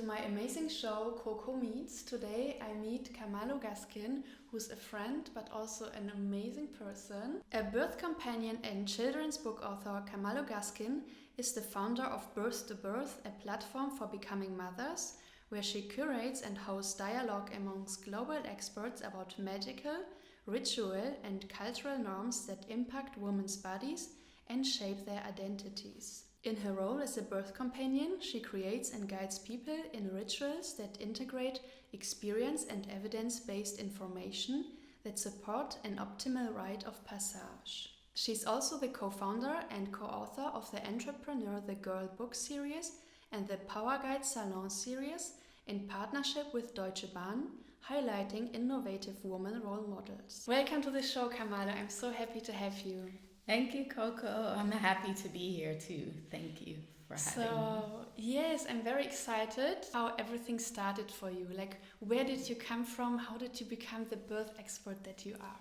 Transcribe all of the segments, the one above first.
my amazing show Coco Meets. Today I meet Camalo Gaskin, who's a friend but also an amazing person. A birth companion and children's book author, Camalo Gaskin is the founder of Birth to Birth, a platform for becoming mothers, where she curates and hosts dialogue amongst global experts about medical, ritual and cultural norms that impact women's bodies and shape their identities. In her role as a birth companion, she creates and guides people in rituals that integrate experience and evidence-based information that support an optimal rite of passage. She's also the co-founder and co-author of the Entrepreneur the Girl book series and the Power Guide Salon series in partnership with Deutsche Bahn, highlighting innovative woman role models. Welcome to the show, Camalo. I'm so happy to have you. Thank you, Coco. I'm happy to be here too. Thank you for having me. Yes, I'm very excited how everything started for you. Like, where did you come from? How did you become the birth expert that you are?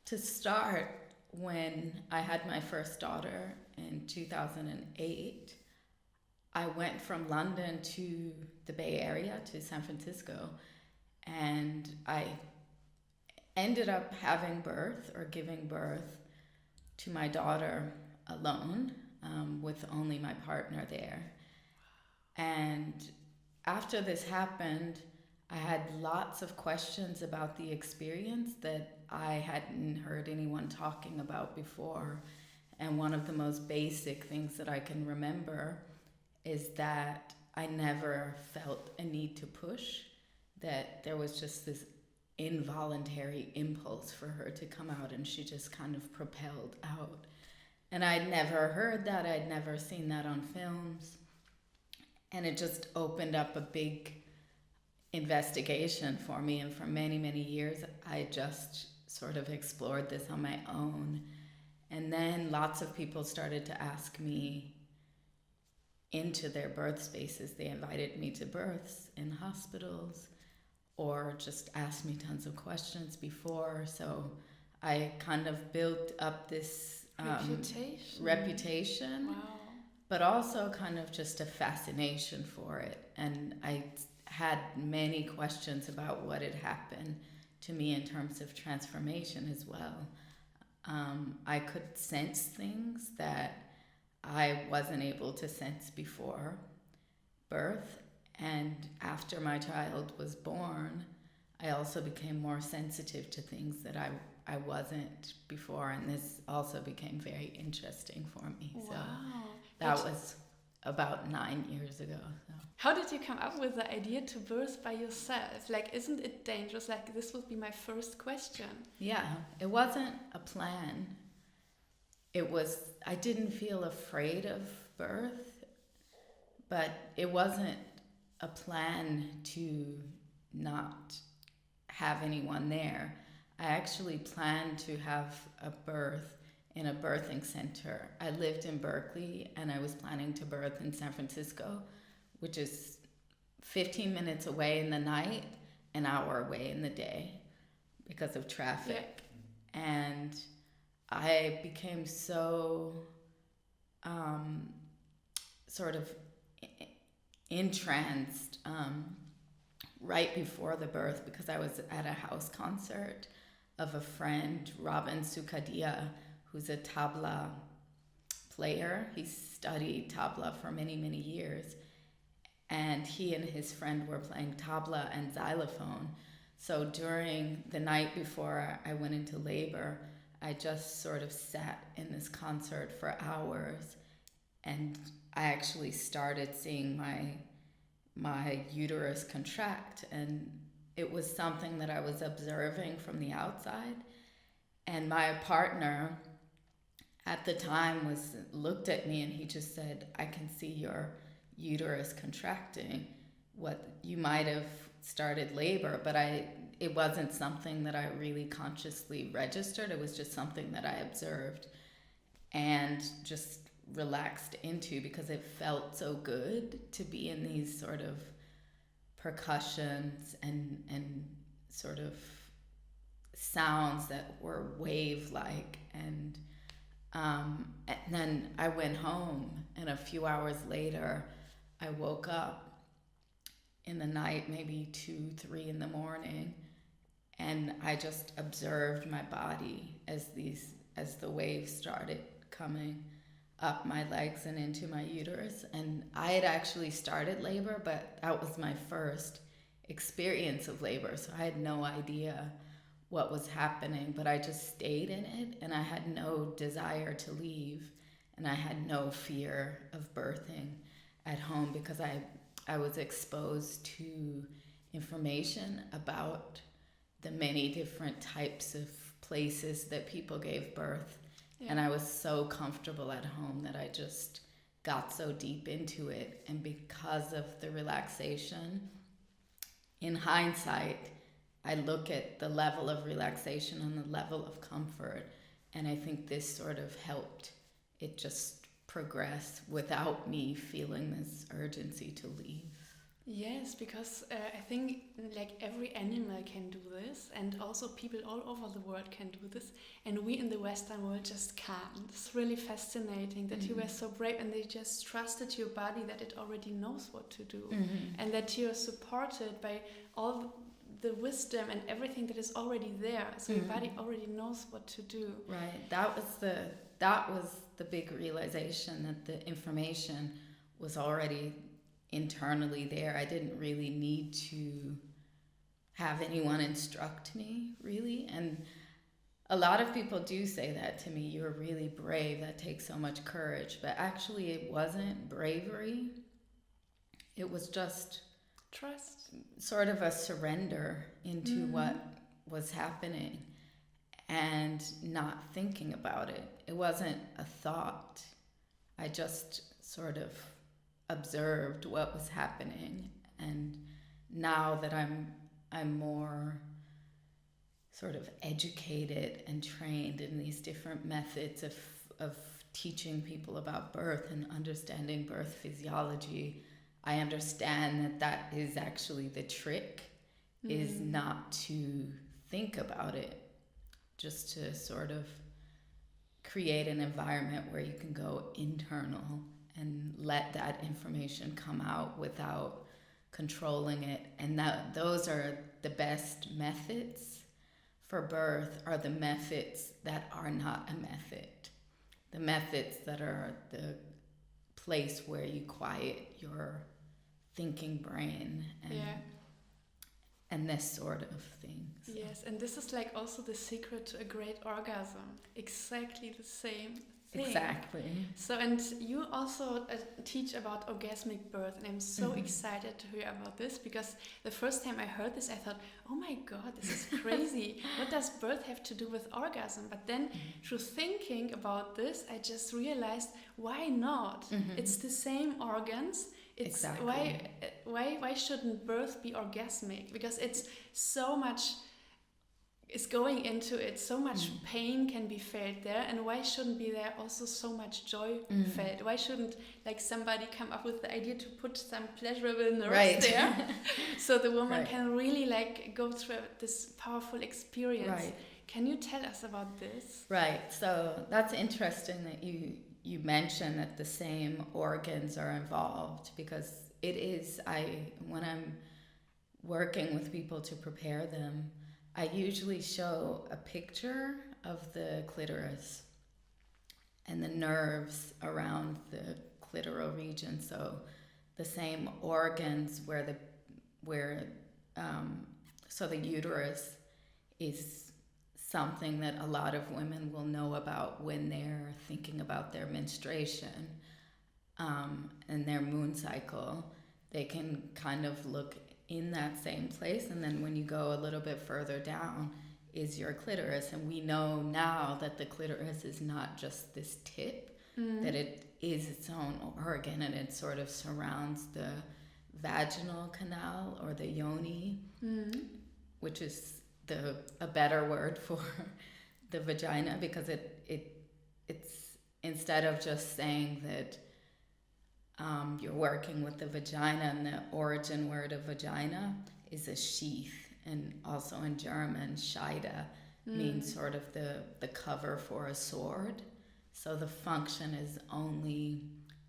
To start, when I had my first daughter in 2008, I went from London to the Bay Area, to San Francisco, and I ended up having birth or giving birth to my daughter alone, with only my partner there. And after this happened, I had lots of questions about the experience that I hadn't heard anyone talking about before. And one of the most basic things that I can remember is that I never felt a need to push, that there was just this involuntary impulse for her to come out, and she just kind of propelled out. And I'd never heard that, I'd never seen that on films, and it just opened up a big investigation for me. And for many, many years I just sort of explored this on my own. And then lots of people started to ask me into their birth spaces. They invited me to births in hospitals, or just asked me tons of questions before. So I kind of built up this reputation, Wow. But also kind of just a fascination for it. And I had many questions about what had happened to me in terms of transformation as well. I could sense things that I wasn't able to sense before birth. And after my child was born, I also became more sensitive to things that I wasn't before. And this also became very interesting for me. Wow. So that was about 9 years ago. So. How did you come up with the idea to birth by yourself? Like, isn't it dangerous? Like, this would be my first question. Yeah, it wasn't a plan. I didn't feel afraid of birth, but it wasn't a plan to not have anyone there. I actually planned to have a birth in a birthing center. I lived in Berkeley and I was planning to birth in San Francisco, which is 15 minutes away in the night, an hour away in the day because of traffic. Yeah. And I became so sort of entranced right before the birth, because I was at a house concert of a friend, Robin Sukadia, who's a tabla player. He studied tabla for many, many years, and he and his friend were playing tabla and xylophone. So during the night before I went into labor, I just sort of sat in this concert for hours, and I actually started seeing my uterus contract, and it was something that I was observing from the outside. And my partner at the time looked at me and he just said, "I can see your uterus contracting. What you might have started labor," but it wasn't something that I really consciously registered. It was just something that I observed and just relaxed into, because it felt so good to be in these sort of percussions and sort of sounds that were wave-like. And then I went home, and a few hours later I woke up in the night, maybe 2, 3 in the morning. And I just observed my body as the waves started coming up my legs and into my uterus. And I had actually started labor, but that was my first experience of labor. So I had no idea what was happening, but I just stayed in it, and I had no desire to leave, and I had no fear of birthing at home because I was exposed to information about the many different types of places that people gave birth. Yeah. And I was so comfortable at home that I just got so deep into it. And because of the relaxation, in hindsight, I look at the level of relaxation and the level of comfort, and I think this sort of helped it just progress without me feeling this urgency to leave. Yes, because I think like every animal can do this, and also people all over the world can do this, and we in the Western world just can't. It's really fascinating that you were so brave and they just trusted your body that it already knows what to do, and that you're supported by all the wisdom and everything that is already there. So your body already knows what to do. Right. That was the big realization, that the information was already internally there. I didn't really need to have anyone instruct me, really. And a lot of people do say that to me, you're really brave, that takes so much courage. But actually it wasn't bravery. It was just trust, sort of a surrender into what was happening and not thinking about it. It wasn't a thought. I just sort of observed what was happening, and now that I'm more sort of educated and trained in these different methods of teaching people about birth and understanding birth physiology, I understand that is actually the trick, is not to think about it, just to sort of create an environment where you can go internal and let that information come out without controlling it. And those are the best methods for birth, are the methods that are not a method. The methods that are the place where you quiet your thinking brain and this sort of things. So. Yes, and this is like also the secret to a great orgasm. Exactly the same thing. Exactly. So, and you also teach about orgasmic birth, and I'm so excited to hear about this, because the first time I heard this, I thought, oh my God, this is crazy. What does birth have to do with orgasm? But then through thinking about this, I just realized, why not? It's the same organs. It's exactly. Why shouldn't birth be orgasmic? Because it's so much is going into it, so much pain can be felt there, and why shouldn't be there also so much joy felt? Why shouldn't like somebody come up with the idea to put some pleasurable nerves there so the woman can really like go through this powerful experience? Right. Can you tell us about this? Right. So that's interesting that you mentioned that the same organs are involved, because it is, when I'm working with people to prepare them, I usually show a picture of the clitoris and the nerves around the clitoral region. So the same organs so the uterus is something that a lot of women will know about when they're thinking about their menstruation and their moon cycle. They can kind of look in that same place, and then when you go a little bit further down is your clitoris, and we know now that the clitoris is not just this tip, that it is its own organ, and it sort of surrounds the vaginal canal or the yoni, which is a better word for the vagina, because it's instead of just saying that you're working with the vagina, and the origin word of vagina is a sheath, and also in German, Scheide means sort of the cover for a sword. So the function is only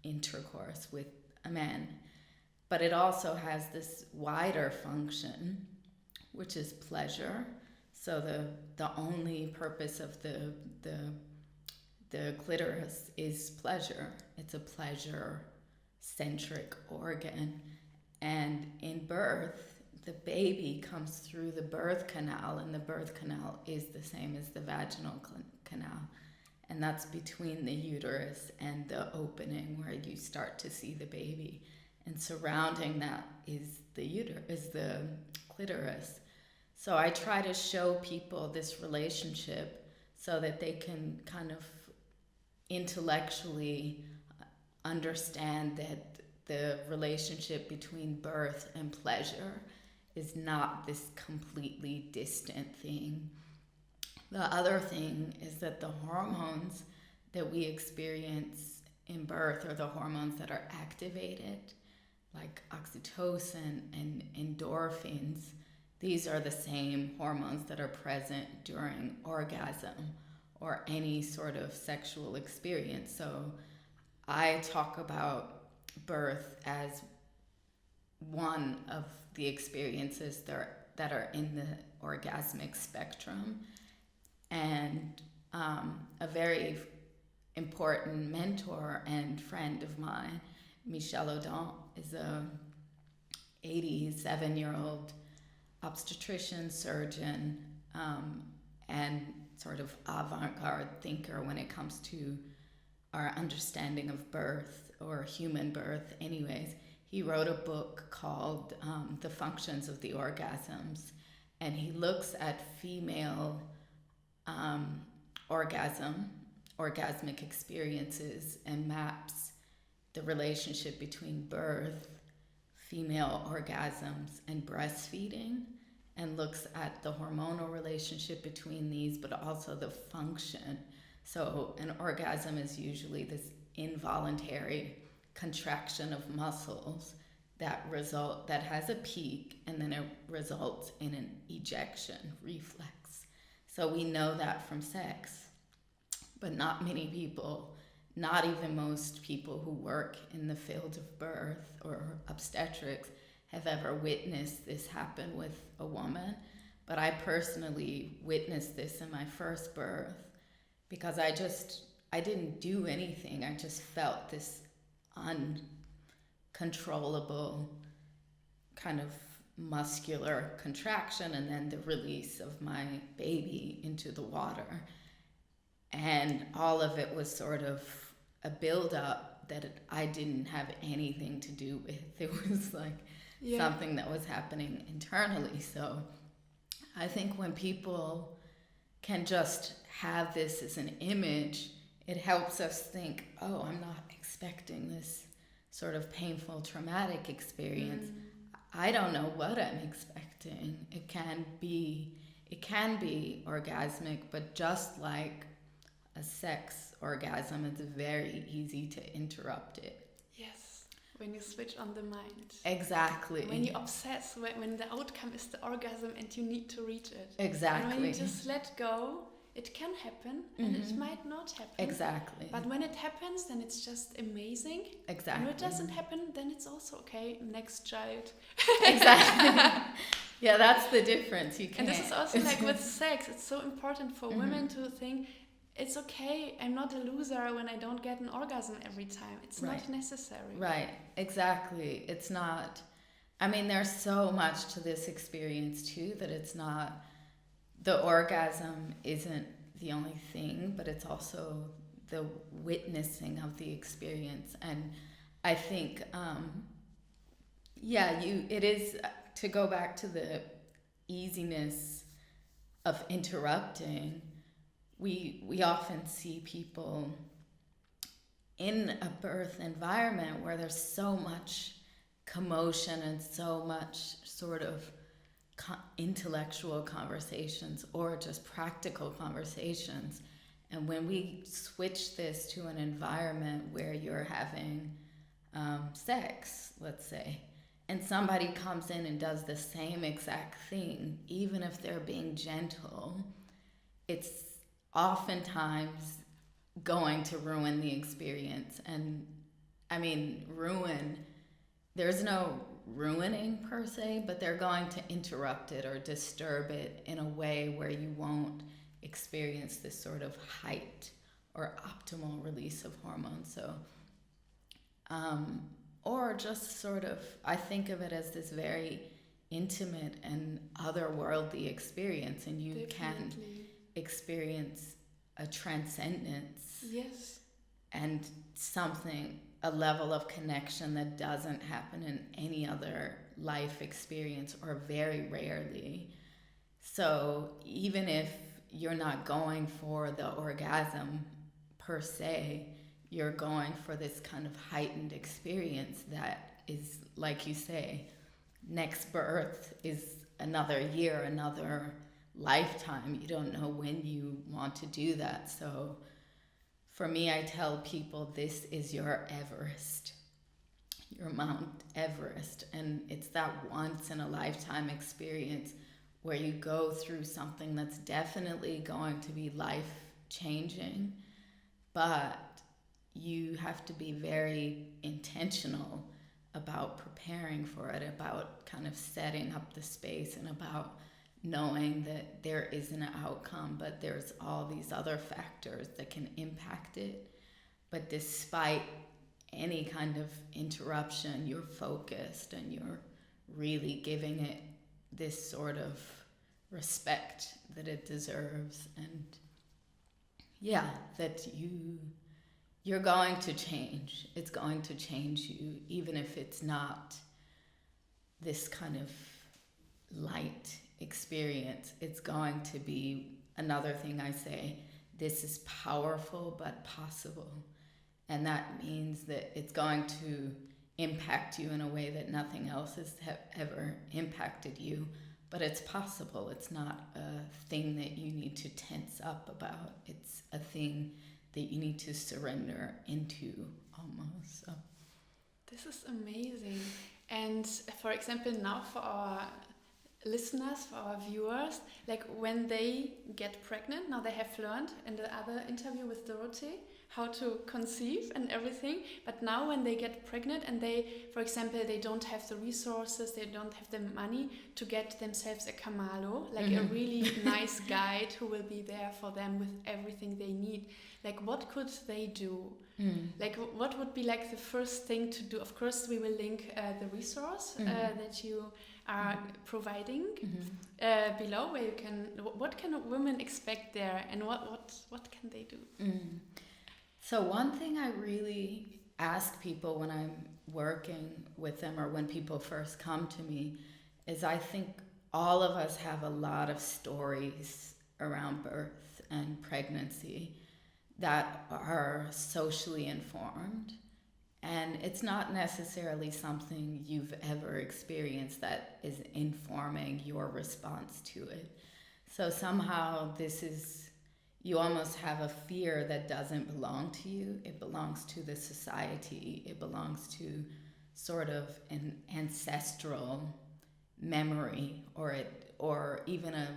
intercourse with a man. but it also has this wider function, which is pleasure. So the only purpose of the clitoris is pleasure. It's a pleasure-centric organ. And in birth, the baby comes through the birth canal, and the birth canal is the same as the vaginal canal. And that's between the uterus and the opening where you start to see the baby. And surrounding that is the clitoris. So I try to show people this relationship so that they can kind of intellectually understand that the relationship between birth and pleasure is not this completely distant thing. The other thing is that the hormones that we experience in birth are the hormones that are activated, like oxytocin and endorphins. These are the same hormones that are present during orgasm or any sort of sexual experience. So I talk about birth as one of the experiences that are in the orgasmic spectrum. And a very important mentor and friend of mine, Michel Audin, is a 87-year-old obstetrician, surgeon, and sort of avant-garde thinker when it comes to our understanding of birth, or human birth anyways. He wrote a book called The Functions of the Orgasms, and he looks at female orgasmic experiences and maps the relationship between birth, female orgasms, and breastfeeding, and looks at the hormonal relationship between these, but also the function. So an orgasm is usually this involuntary contraction of muscles that has a peak, and then it results in an ejection reflex. So we know that from sex, but not many people, not even most people who work in the field of birth or obstetrics, have ever witnessed this happen with a woman. But I personally witnessed this in my first birth because I didn't do anything. I just felt this uncontrollable kind of muscular contraction, and then the release of my baby into the water. And all of it was sort of a build-up that I didn't have anything to do with. It was like something that was happening internally. So I think when people can just have this as an image, it helps us think, oh, I'm not expecting this sort of painful, traumatic experience. I don't know what I'm expecting. It can be orgasmic, but just like a sex orgasm, it's very easy to interrupt it. Yes, when you switch on the mind. Exactly. When you obsess, when the outcome is the orgasm and you need to reach it. Exactly. And when you just let go, it can happen and it might not happen. Exactly. But when it happens, then it's just amazing. Exactly. And when it doesn't happen, then it's also okay. Next child. Exactly. Yeah, that's the difference. You can't. And this is also like with sex. It's so important for women to think, it's okay, I'm not a loser when I don't get an orgasm every time. It's not necessary. Right, exactly. It's not. I mean, there's so much to this experience too, that it's not, the orgasm isn't the only thing, but it's also the witnessing of the experience. And I think, it is, to go back to the easiness of interrupting, we often see people in a birth environment where there's so much commotion and so much sort of intellectual conversations or just practical conversations. And when we switch this to an environment where you're having sex, let's say, and somebody comes in and does the same exact thing, even if they're being gentle, it's oftentimes going to ruin the experience. And I mean, there's no ruining per se, but they're going to interrupt it or disturb it in a way where you won't experience this sort of height or optimal release of hormones. So, or just sort of, I think of it as this very intimate and otherworldly experience, and you can experience a transcendence. Yes. And something, a level of connection that doesn't happen in any other life experience, or very rarely. So even if you're not going for the orgasm per se, you're going for this kind of heightened experience that is, like you say, next birth is another year, another lifetime. You don't know when you want to do that. So for me, I tell people this is your Everest, your Mount Everest. And it's that once in a lifetime experience where you go through something that's definitely going to be life changing, but you have to be very intentional about preparing for it, about kind of setting up the space, and about knowing that there is an outcome, but there's all these other factors that can impact it. But despite any kind of interruption, you're focused and you're really giving it this sort of respect that it deserves. And yeah, that you're going to change. It's going to change you, even if it's not this kind of light experience. It's going to be, another thing I say, this is powerful but possible. And that means that it's going to impact you in a way that nothing else has ever impacted you. But it's possible. It's not a thing that you need to tense up about. It's a thing that you need to surrender into, almost. So. This is amazing. And for example, now for our listeners, for our viewers, like when they get pregnant, now they have learned in the other interview with Dorothy how to conceive and everything, but now when they get pregnant and they, for example, they don't have the resources, they don't have the money to get themselves a Camalo, like a really nice guide who will be there for them with everything they need, like what could they do? Like what would be like the first thing to do? Of course we will link the resource that you are providing below, where you can, what can women expect there, and what can they do? So one thing I really ask people when I'm working with them, or when people first come to me, is I think all of us have a lot of stories around birth and pregnancy that are socially informed. And it's not necessarily something you've ever experienced that is informing your response to it. So somehow this is, you almost have a fear that doesn't belong to you. It belongs to the society. It belongs to sort of an ancestral memory, or even a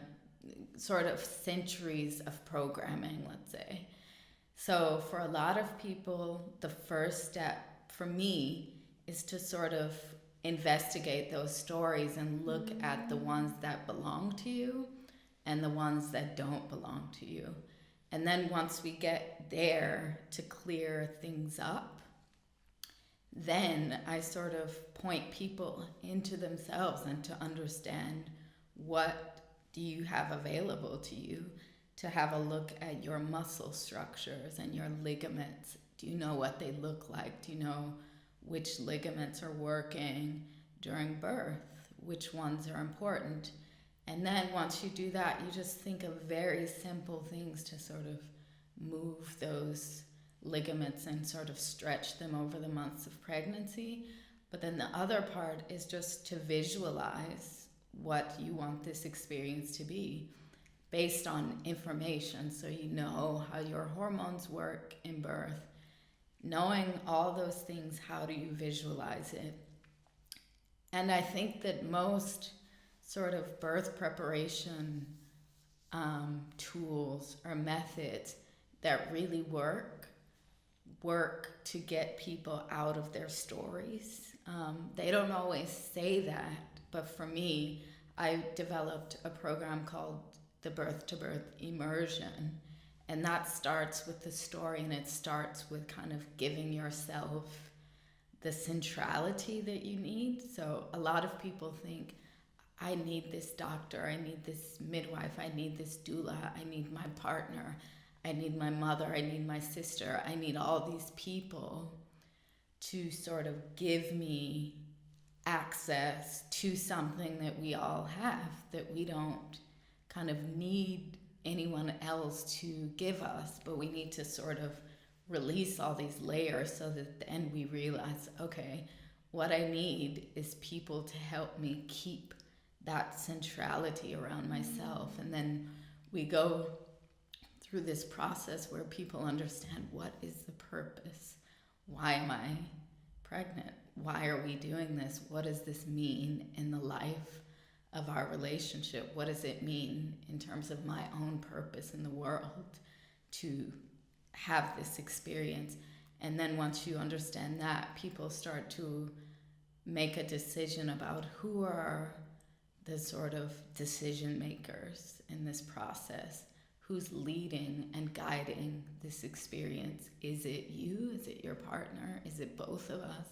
sort of centuries of programming, let's say. So for a lot of people, the first step for me is to sort of investigate those stories and look at the ones that belong to you and the ones that don't belong to you. And then once we get there to clear things up, then I sort of point people into themselves and to understand, what do you have available to you? To have a look at your muscle structures and your ligaments. Do you know what they look like? Do you know which ligaments are working during birth? Which ones are important? And then once you do that, you just think of very simple things to sort of move those ligaments and sort of stretch them over the months of pregnancy. But then the other part is just to visualize what you want this experience to be based on information. So you know how your hormones work in birth. Knowing all those things, how do you visualize it? And I think that most sort of birth preparation tools or methods that really work work to get people out of their stories. They don't always say that, but for me, I developed a program called the Birth to Birth Immersion, and that starts with the story, and it starts with kind of giving yourself the centrality that you need. So a lot of people think, I need this doctor, I need this midwife, I need this doula, I need my partner, I need my mother, I need my sister, I need all these people to sort of give me access to something that we all have, that we don't kind of need anyone else to give us, but we need to sort of release all these layers so that then we realize, okay, what I need is people to help me keep that centrality around myself. And then we go through this process where people understand, what is the purpose? Why am I pregnant? Why are we doing this? What does this mean in the life of our relationship? What does it mean in terms of my own purpose in the world to have this experience? And then once you understand that, people start to make a decision about who are the sort of decision makers in this process, who's leading and guiding this experience. Is it you? Is it your partner? Is it both of us?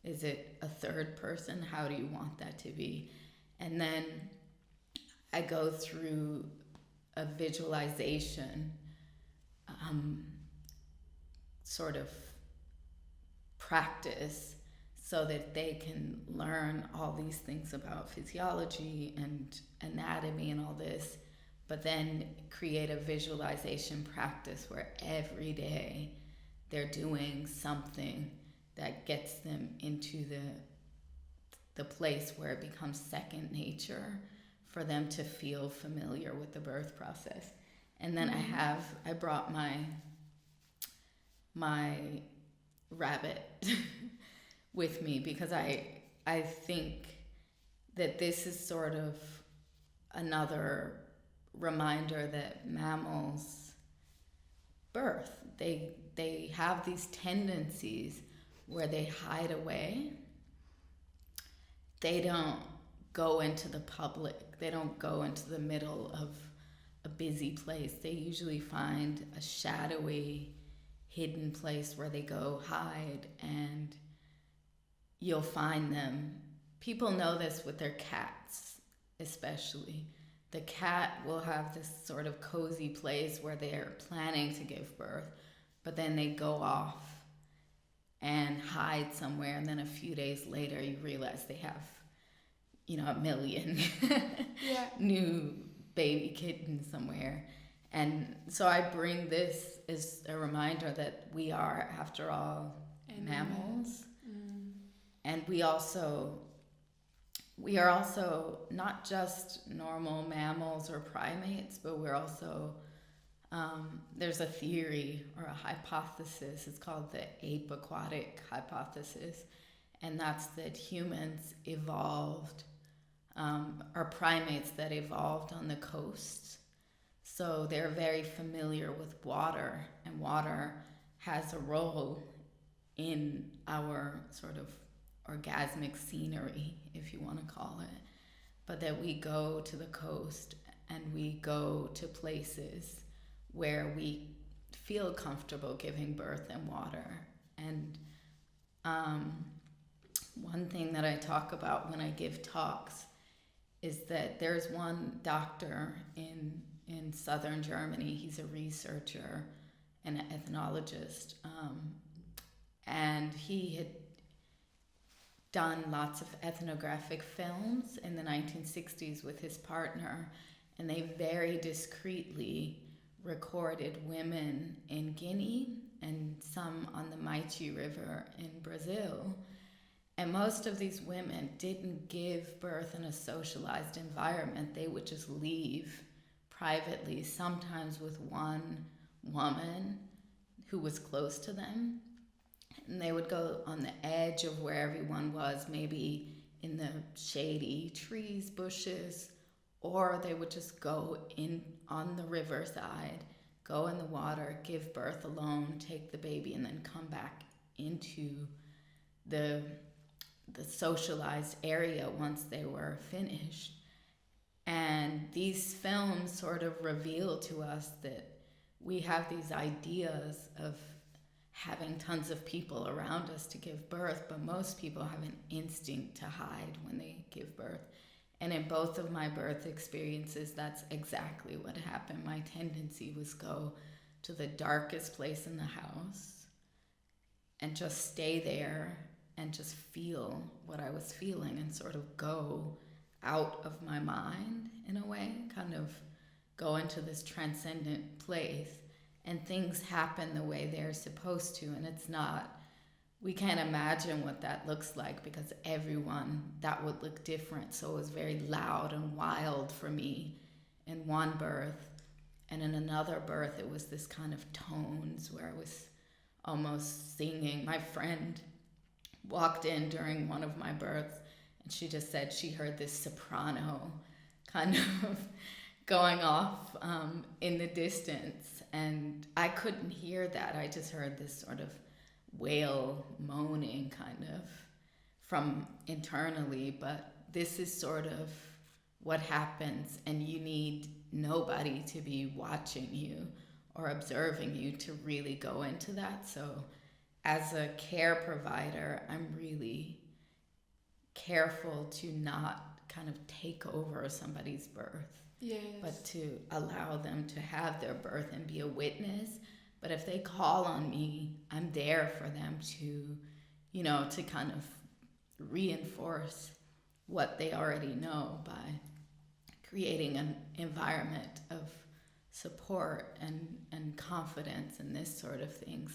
Is it a third person? How do you want that to be? And then I go through a visualization sort of practice so that they can learn all these things about physiology and anatomy and all this, but then create a visualization practice where every day they're doing something that gets them into the place where it becomes second nature for them to feel familiar with the birth process. And then I brought my rabbit with me, because I think that this is sort of another reminder that mammals birth. They have these tendencies where they hide away. They don't go into the public. They don't go into the middle of a busy place. They usually find a shadowy, hidden place where they go hide, and you'll find them. People know this with their cats, especially. The cat will have this sort of cozy place where they're planning to give birth, but then they go off and hide somewhere, and then a few days later you realize they have, a million new baby kittens somewhere. And so I bring this as a reminder that we are, after all, mammals. And we are also not just normal mammals or primates, but we're also, there's a theory or a hypothesis, it's called the Abe Aquatic Hypothesis, and that's that humans evolved, or primates that evolved on the coast. So they're very familiar with water, and water has a role in our sort of orgasmic scenery, if you want to call it. But that we go to the coast and we go to places where we feel comfortable giving birth in water. And one thing that I talk about when I give talks is that there's one doctor in southern Germany. He's a researcher and an ethnologist, and he had done lots of ethnographic films in the 1960s with his partner, and they very discreetly recorded women in Guinea and some on the Maiti River in Brazil. And most of these women didn't give birth in a socialized environment. They would just leave privately, sometimes with one woman who was close to them. And they would go on the edge of where everyone was, maybe in the shady trees, bushes, or they would just go in on the riverside go in the water, give birth alone, take the baby, and then come back into the socialized area once they were finished. And these films sort of reveal to us that we have these ideas of having tons of people around us to give birth, but most people have an instinct to hide when they give birth. And in both of my birth experiences, that's exactly what happened. My tendency was go to the darkest place in the house and just stay there and just feel what I was feeling and sort of go out of my mind in a way, kind of go into this transcendent place, and things happen the way they're supposed to. And it's not, we can't imagine what that looks like because everyone, that would look different. So it was very loud and wild for me in one birth. And in another birth, it was this kind of tones where I was almost singing. My friend walked in during one of my births, and she just said she heard this soprano kind of going off in the distance. And I couldn't hear that. I just heard this sort of wail, moaning kind of from internally. But this is sort of what happens, and you need nobody to be watching you or observing you to really go into that. So as a care provider, I'm really careful to not kind of take over somebody's birth. Yes. But to allow them to have their birth and be a witness. But if they call on me, I'm there for them to, you know, to kind of reinforce what they already know by creating an environment of support and confidence and this sort of thing.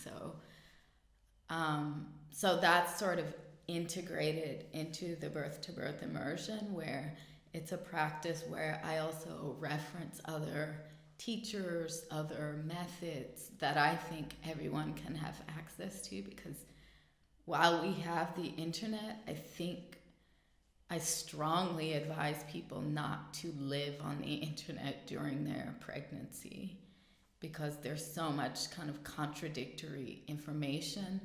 So that's sort of integrated into the birth to birth immersion, where it's a practice where I also reference other teachers, other methods that I think everyone can have access to, because while we have the internet, I think I strongly advise people not to live on the internet during their pregnancy, because there's so much kind of contradictory information,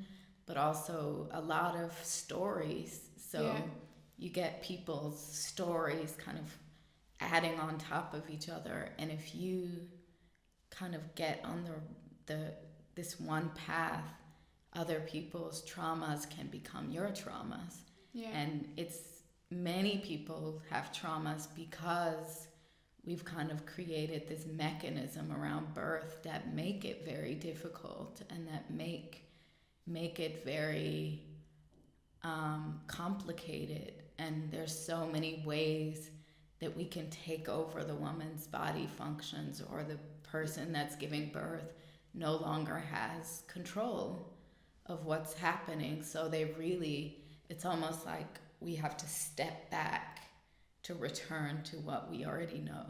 but also a lot of stories. So Yeah. you get people's stories kind of adding on top of each other. And if you kind of get on this one path, other people's traumas can become your traumas. Yeah. And many people have traumas because we've kind of created this mechanism around birth that make it very difficult and that make it very complicated. And there's so many ways that we can take over the woman's body functions, or the person that's giving birth no longer has control of what's happening. So it's almost like we have to step back to return to what we already know.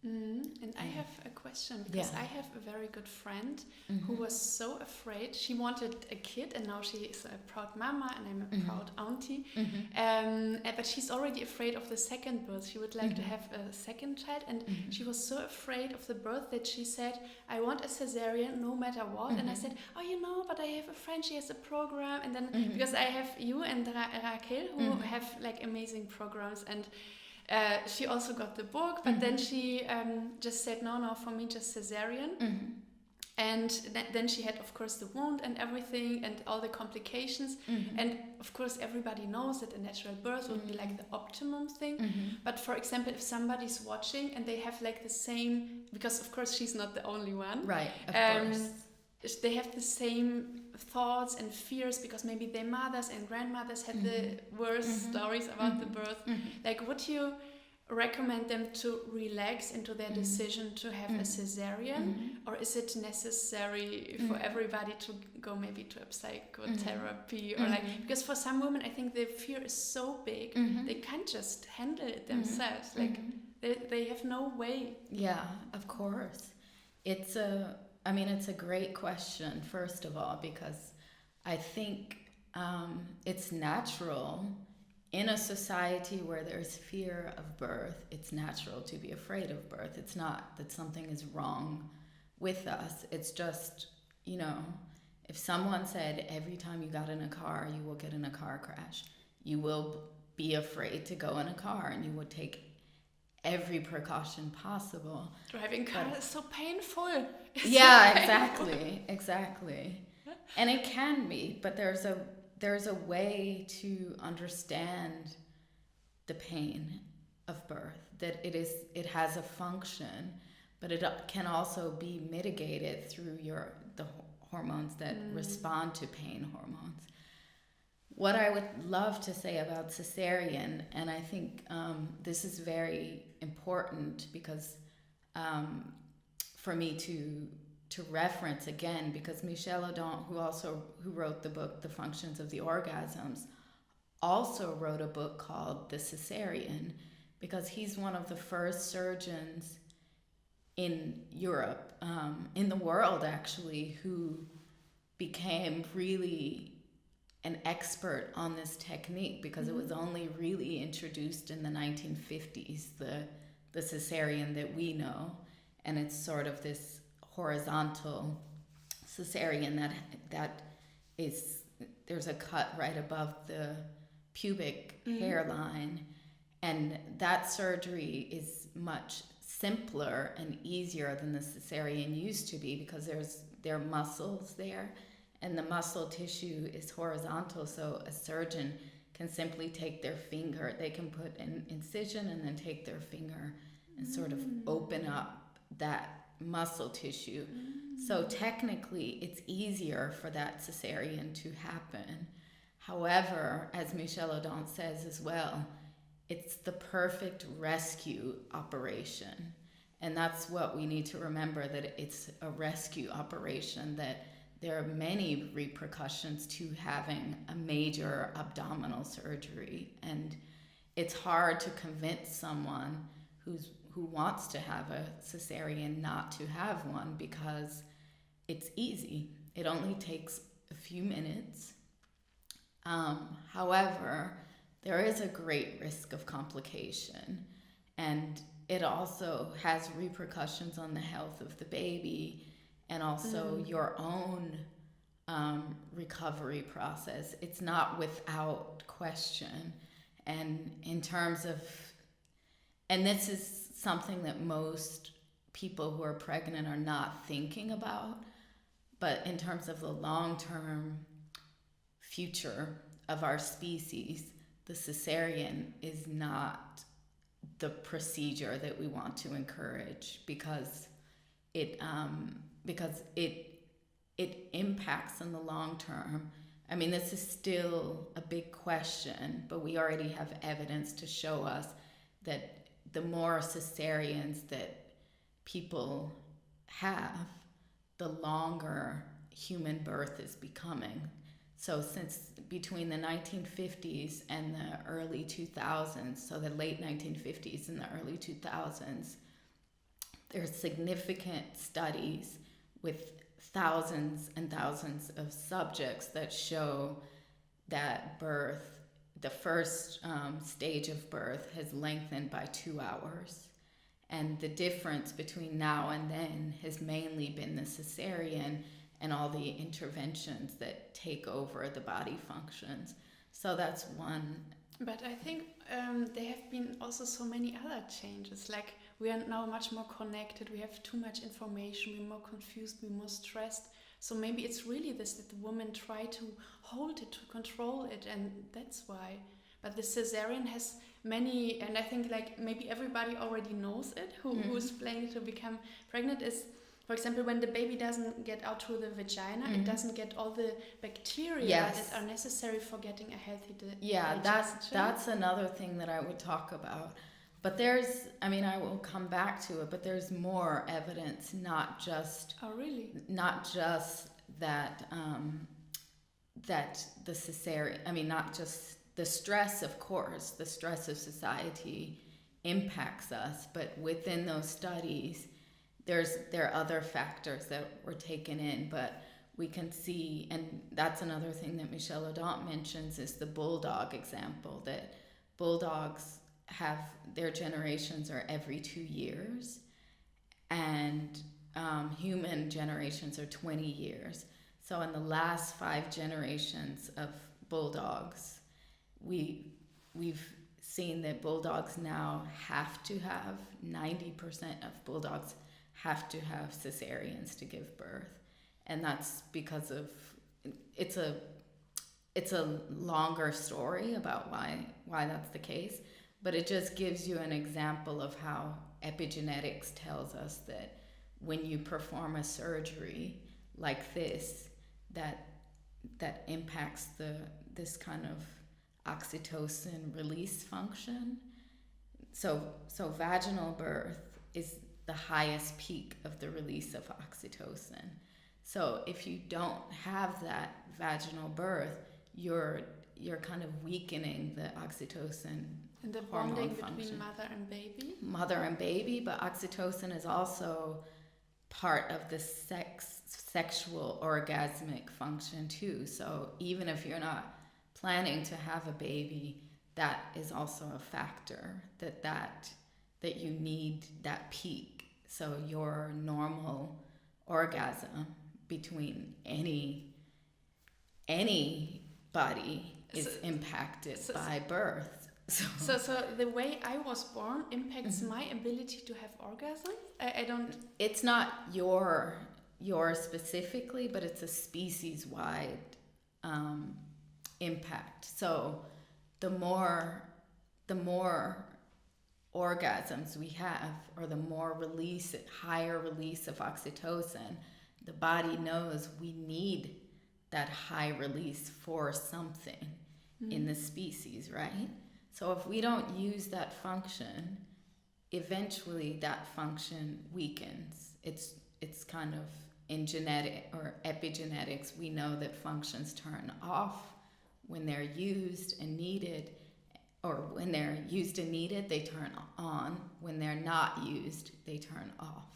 And I have a question, because Yeah. I have a very good friend who was so afraid. She wanted a kid, and now she is a proud mama, and I'm a proud auntie. But she's already afraid of the second birth. She would like to have a second child, and she was so afraid of the birth that she said, I want a cesarean no matter what. And I said, oh, but I have a friend, she has a program. And then because I have you and Raquel who have like amazing programs, and she also got the book, but then she just said, no, for me, just cesarean. And then she had, of course, the wound and everything and all the complications. And of course, everybody knows that a natural birth would be like the optimum thing. But for example, if somebody's watching and they have like the same, because of course she's not the only one. Right, of course. They have the same thoughts and fears because maybe their mothers and grandmothers had the worst stories about the birth. Like, would you recommend them to relax into their decision to have a cesarean, or is it necessary for everybody to go maybe to a psychotherapy or like, because for some women I think the fear is so big they can't just handle it themselves, like they have no way. Yeah, of course. It's a great question, first of all, because I think it's natural in a society where there's fear of birth. It's natural to be afraid of birth. It's not that something is wrong with us. It's just, you know, if someone said every time you got in a car, you will get in a car crash, you will be afraid to go in a car and you would take every precaution possible. Driving car is so painful. It's yeah, so painful. exactly. And it can be, but there's a way to understand the pain of birth, that it has a function, but it can also be mitigated through the hormones that respond to pain hormones. What I would love to say about cesarean, and I think this is very important because for me to reference again, because Michel Odent, who wrote the book The Functions of the Orgasms, also wrote a book called The Cesarean, because he's one of the first surgeons in Europe, in the world actually, who became really an expert on this technique, because it was only really introduced in the 1950s, the cesarean that we know, and it's sort of this horizontal cesarean that is, there's a cut right above the pubic hairline, and that surgery is much simpler and easier than the cesarean used to be, because there are muscles there, and the muscle tissue is horizontal, so a surgeon can simply take their finger, they can put an incision and then take their finger and sort of open up that muscle tissue. So technically it's easier for that cesarean to happen. However, as Michel Odent says as well, it's the perfect rescue operation. And that's what we need to remember, that it's a rescue operation, that there are many repercussions to having a major abdominal surgery. And it's hard to convince someone who wants to have a cesarean not to have one, because it's easy. It only takes a few minutes. However, there is a great risk of complication, and it also has repercussions on the health of the baby and also your own recovery process. It's not without question. And in terms of, and this is something that most people who are pregnant are not thinking about, but in terms of the long-term future of our species, the cesarean is not the procedure that we want to encourage, because it impacts in the long term. I mean, this is still a big question, but we already have evidence to show us that the more cesareans that people have, the longer human birth is becoming. So since between the 1950s and the early 2000s, so the late 1950s and the early 2000s, there's significant studies with thousands and thousands of subjects that show that birth, the first stage of birth, has lengthened by 2 hours. And the difference between now and then has mainly been the cesarean and all the interventions that take over the body functions. So that's one. But I think there have been also so many other changes. Like, we are now much more connected, we have too much information, we're more confused, we're more stressed. So maybe it's really this, that the women try to hold it, to control it, and that's why. But the cesarean has many, and I think like maybe everybody already knows it, who's planning to become pregnant, is, for example, when the baby doesn't get out through the vagina, it doesn't get all the bacteria that are necessary for getting a healthy digestion. That's another thing that I would talk about. But there's, I mean, I will come back to it, but there's more evidence, not just... Oh, really? Not just that, that the cesarean, I mean, not just the stress, of course, the stress of society impacts us, but within those studies, there are other factors that were taken in, but we can see, and that's another thing that Michel Odent mentions, is the bulldog example, that bulldogs have, their generations are every 2 years, and human generations are 20 years. So in the last 5 generations of bulldogs, we've seen that bulldogs now have to have 90% of bulldogs have to have cesareans to give birth, and that's because of it's a longer story about why that's the case, but it just gives you an example of how epigenetics tells us that when you perform a surgery like this, that impacts this kind of oxytocin release function. So vaginal birth is the highest peak of the release of oxytocin. So if you don't have that vaginal birth, you're kind of weakening the oxytocin and the hormone bonding function. between mother and baby. Mother and baby, but oxytocin is also part of the sexual orgasmic function too. So even if you're not planning to have a baby, that is also a factor that you need that peak. So your normal orgasm between anybody is impacted by birth. So the way I was born impacts my ability to have orgasm? I don't... It's not your specifically, but it's a species-wide impact. So the more orgasms we have, or the more higher release of oxytocin, the body knows we need that high release for something in the species, right? So if we don't use that function, eventually that function weakens. It's kind of in genetic or epigenetics, we know that functions turn off when they're used and needed, or when they're used and needed, they turn on. When they're not used, they turn off.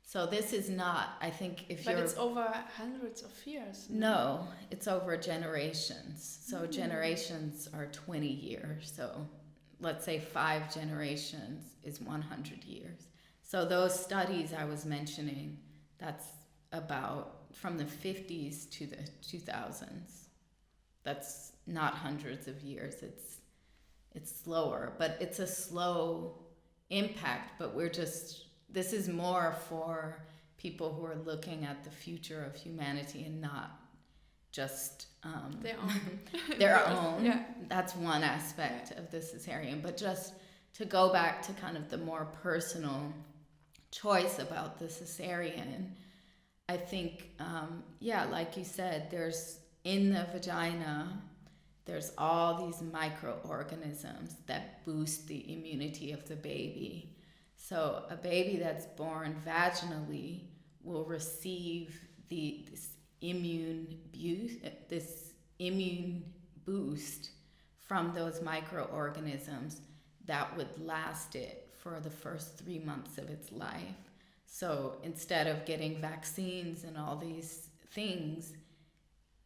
So this is not, I think But it's over hundreds of years. No, it's over generations. So generations are 20 years. So let's say 5 generations is 100 years. So those studies I was mentioning, that's about from the 50s to the 2000s. That's not hundreds of years. It's slower, but it's a slow impact. But this is more for people who are looking at the future of humanity and not just their own. Yeah. That's one aspect of the cesarean. But just to go back to kind of the more personal choice about the cesarean, I think, like you said, there's in the vagina, there's all these microorganisms that boost the immunity of the baby. So a baby that's born vaginally will receive this immune boost from those microorganisms that would last it for the first 3 months of its life. So instead of getting vaccines and all these things,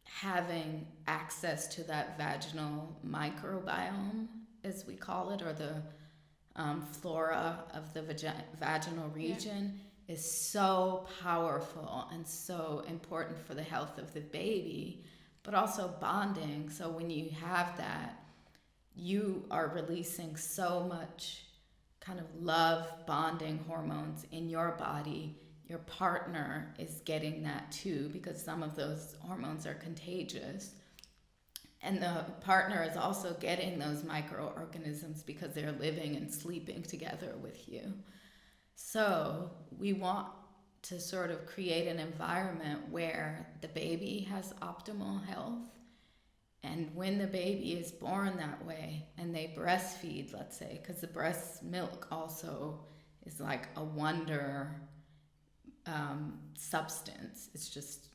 having access to that vaginal microbiome, as we call it, or the flora of the vaginal region is so powerful and so important for the health of the baby, but also bonding. So when you have that, you are releasing so much kind of love, bonding hormones in your body. Your partner is getting that too, because some of those hormones are contagious. And the partner is also getting those microorganisms because they're living and sleeping together with you. So we want to sort of create an environment where the baby has optimal health. And when the baby is born that way and they breastfeed, let's say, because the breast milk also is like a wonder substance. It's just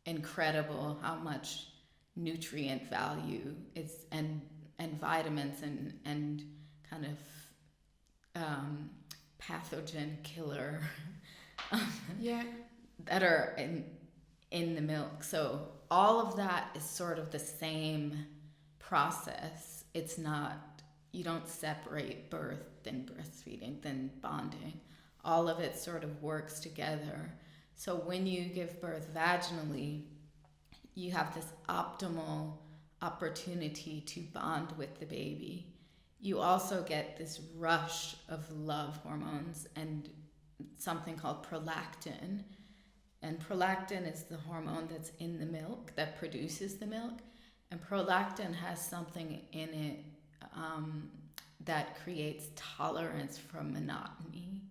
incredible how much nutrient value is and vitamins and kind of pathogen killer that are in the milk. So all of that is sort of the same process. It's not, you don't separate birth than breastfeeding than bonding. all of it sort of works together. So when you give birth vaginally, you have this optimal opportunity to bond with the baby. You also get this rush of love hormones and something called prolactin. And prolactin is the hormone that's in the milk that produces the milk. And prolactin has something in it that creates tolerance from monotony.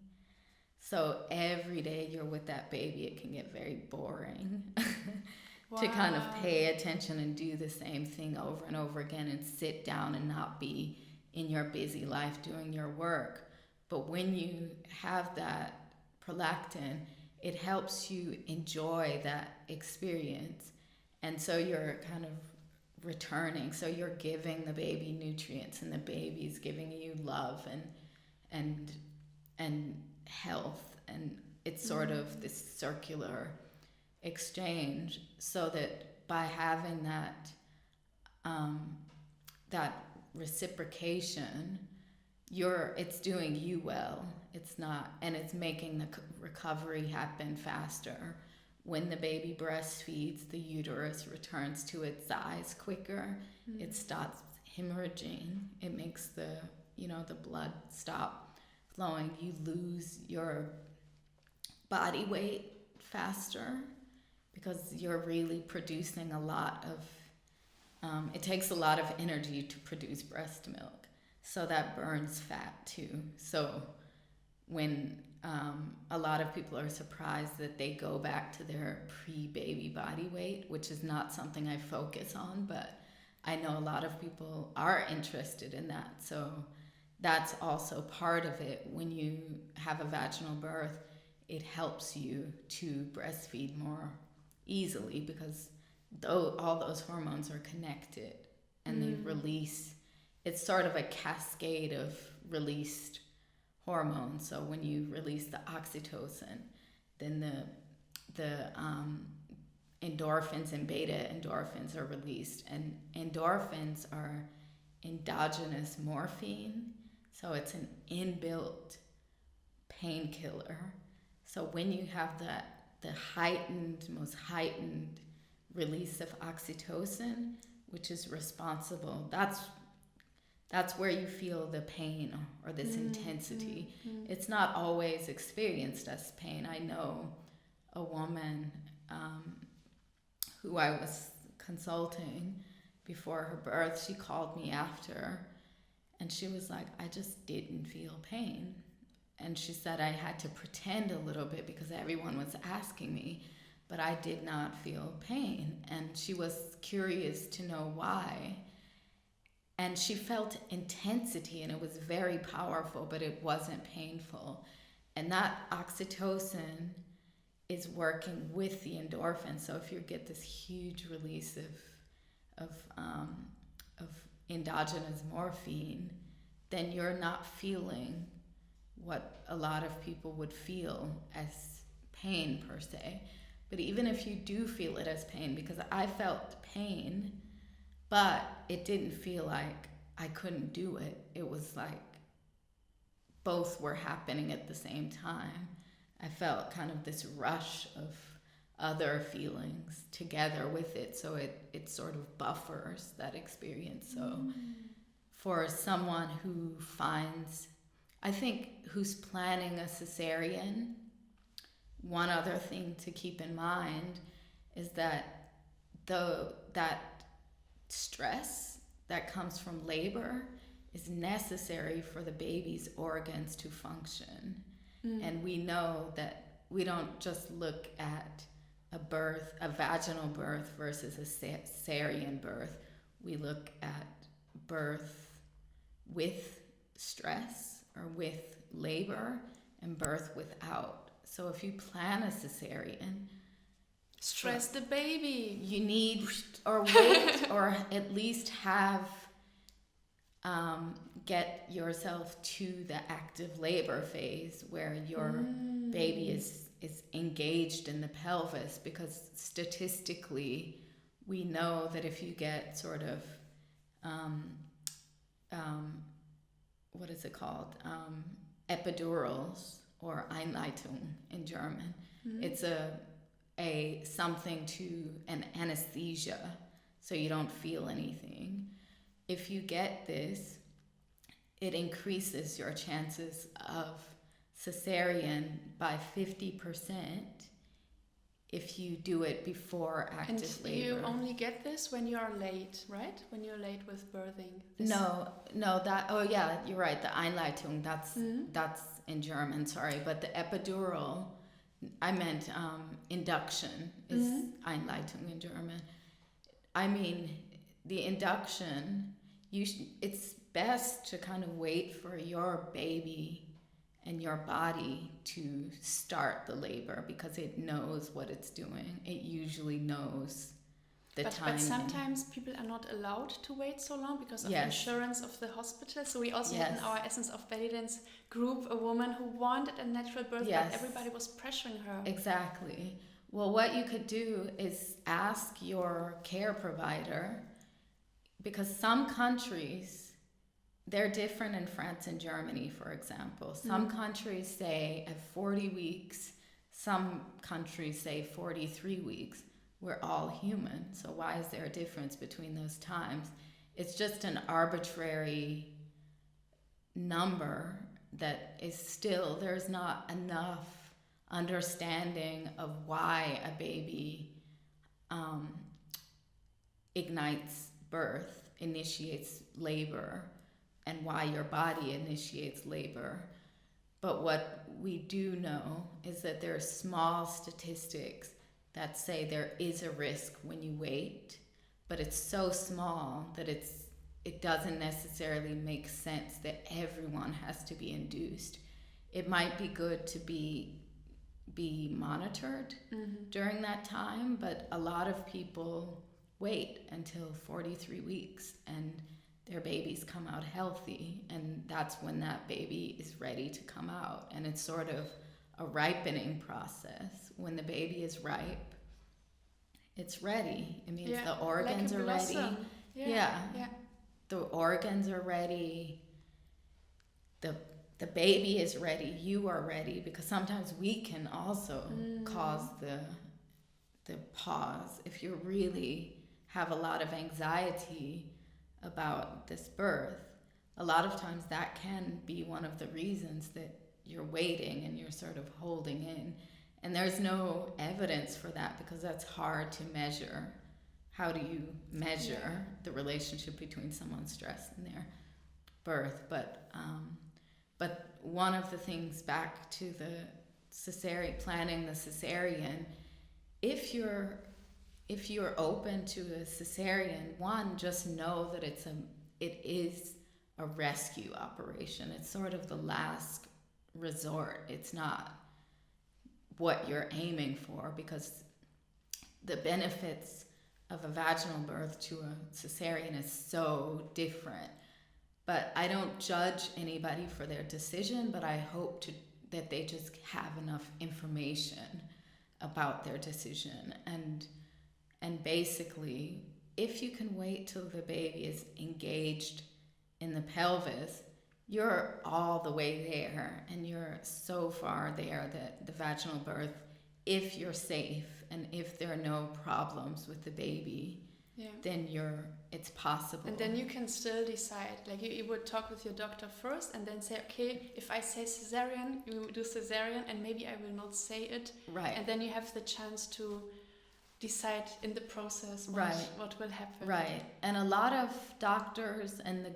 So every day you're with that baby, it can get very boring to kind of pay attention and do the same thing over and over again and sit down and not be in your busy life doing your work. But when you have that prolactin, it helps you enjoy that experience. And so you're kind of returning. So you're giving the baby nutrients and the baby's giving you love and health. And it's sort of this circular exchange, so that by having that reciprocation, it's doing you well. It's not, and it's making the recovery happen faster. When the baby breastfeeds, the uterus returns to its size quicker. It stops hemorrhaging. It makes the blood stop flowing. You lose your body weight faster because you're really producing a lot of, it takes a lot of energy to produce breast milk. So that burns fat too. So when a lot of people are surprised that they go back to their pre-baby body weight, which is not something I focus on, but I know a lot of people are interested in that. So that's also part of it. When you have a vaginal birth, it helps you to breastfeed more easily because all those hormones are connected and they release. It's sort of a cascade of released hormones. So when you release the oxytocin, then the endorphins and beta endorphins are released. And endorphins are endogenous morphine. So it's an inbuilt painkiller. So when you have the most heightened release of oxytocin, which is responsible, that's where you feel the pain or this intensity. It's not always experienced as pain. I know a woman who I was consulting before her birth. She called me after and she was like, I just didn't feel pain. And she said I had to pretend a little bit because everyone was asking me, but I did not feel pain. And she was curious to know why. And she felt intensity, and it was very powerful, but it wasn't painful. And that oxytocin is working with the endorphin. So if you get this huge release of endogenous morphine, then you're not feeling what a lot of people would feel as pain per se. But even if you do feel it as pain, because I felt pain, but it didn't feel like I couldn't do it. It was like both were happening at the same time. I felt kind of this rush of other feelings together with it. So it sort of buffers that experience. So for someone who who's planning a cesarean, one other thing to keep in mind is that that stress that comes from labor is necessary for the baby's organs to function. And we know that we don't just look at a vaginal birth versus a cesarean birth. We look at birth with stress or with labor and birth without. So if you plan a cesarean, stress the baby. You need or wait or at least have get yourself to the active labor phase where your baby is engaged in the pelvis, because statistically we know that if you get sort of what is it called, epidurals or Einleitung in German. Mm-hmm. It's a something to an anesthesia, so you don't feel anything. If you get this, it increases your chances of cesarean by 50% if you do it before active And labor. you only get this when you are late, right? When you're late with birthing. You're right. The Einleitung, that's in German, sorry. But the epidural, I meant induction is Einleitung in German. I mean, the induction, it's best to kind of wait for your baby and your body to start the labor because it knows what it's doing. It usually knows the timing. But sometimes people are not allowed to wait so long because of insurance of the hospital. So we also had in our Essence of Belly Dance group a woman who wanted a natural birth, but everybody was pressuring her. Exactly. Well, what you could do is ask your care provider, because some countries, they're different in France and Germany, for example. Some countries say at 40 weeks, some countries say 43 weeks. We're all human, so why is there a difference between those times? It's just an arbitrary number that is still, there's not enough understanding of why a baby ignites birth, initiates labor, and why your body initiates labor. But what we do know is that there are small statistics that say there is a risk when you wait, but it's so small that it doesn't necessarily make sense that everyone has to be induced. It might be good to be monitored during that time, but a lot of people wait until 43 weeks and their babies come out healthy, and that's when that baby is ready to come out. And it's sort of a ripening process. When the baby is ripe, it's ready. It means the organs are ready. Yeah. The organs are ready. The baby is ready. You are ready, because sometimes we can also cause the pause. If you really have a lot of anxiety about this birth, a lot of times that can be one of the reasons that you're waiting and you're sort of holding in. And there's no evidence for that because that's hard to measure. How do you measure the relationship between someone's stress and their birth? But one of the things, back to the planning the cesarean, if you're open to a cesarean, one, just know that it is a rescue operation. It's sort of the last resort. It's not what you're aiming for, because the benefits of a vaginal birth to a cesarean is so different. But I don't judge anybody for their decision, but I hope that they just have enough information about their decision. And basically, if you can wait till the baby is engaged in the pelvis, you're all the way there, and you're so far there that the vaginal birth, if you're safe and if there are no problems with the baby, then it's possible. And then you can still decide, like you would talk with your doctor first and then say, okay, if I say cesarean, you do cesarean, and maybe I will not say it. Right. And then you have the chance to decide in the process what will happen. Right. And a lot of doctors, and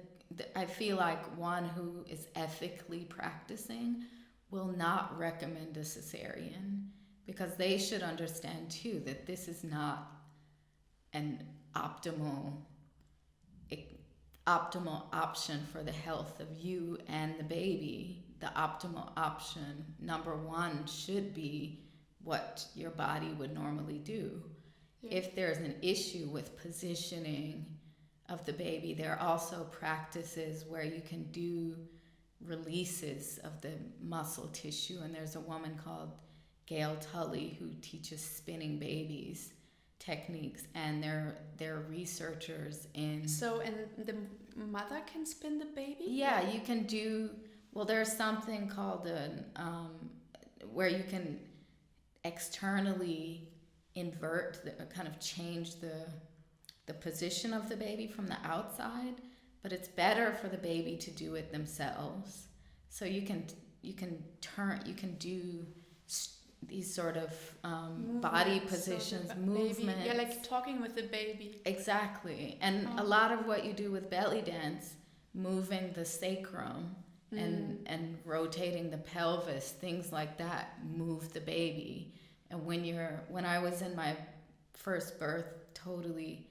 I feel like one who is ethically practicing will not recommend a cesarean, because they should understand too that this is not an optimal option for the health of you and the baby. The optimal option, number one, should be what your body would normally do. If there's an issue with positioning of the baby, there are also practices where you can do releases of the muscle tissue, and there's a woman called Gail Tully who teaches spinning babies techniques, and they're researchers in... So, and the mother can spin the baby? Yeah, you can do... Well, there's something called where you can externally invert, kind of change the position of the baby from the outside, but it's better for the baby to do it themselves. So you can do these sort of body positions, movements. Yeah, like talking with the baby. Exactly. And a lot of what you do with belly dance, moving the sacrum and rotating the pelvis, things like that, move the baby. And when I was in my first birth totally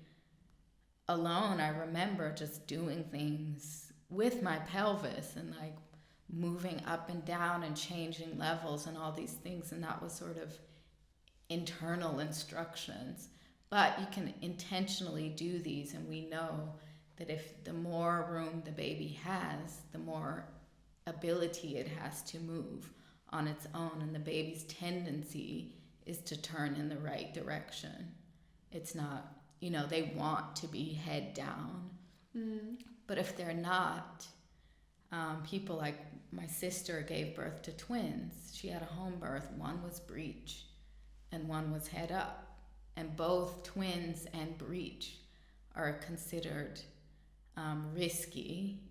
alone, I remember just doing things with my pelvis and like moving up and down and changing levels and all these things, and that was sort of internal instructions. But you can intentionally do these, and we know that if the more room the baby has, the more ability it has to move on its own, and the baby's tendency is to turn in the right direction. It's not, they want to be head down. But if they're not, people like my sister gave birth to twins. She had a home birth. One was breech and one was head up. And both twins and breech are considered risky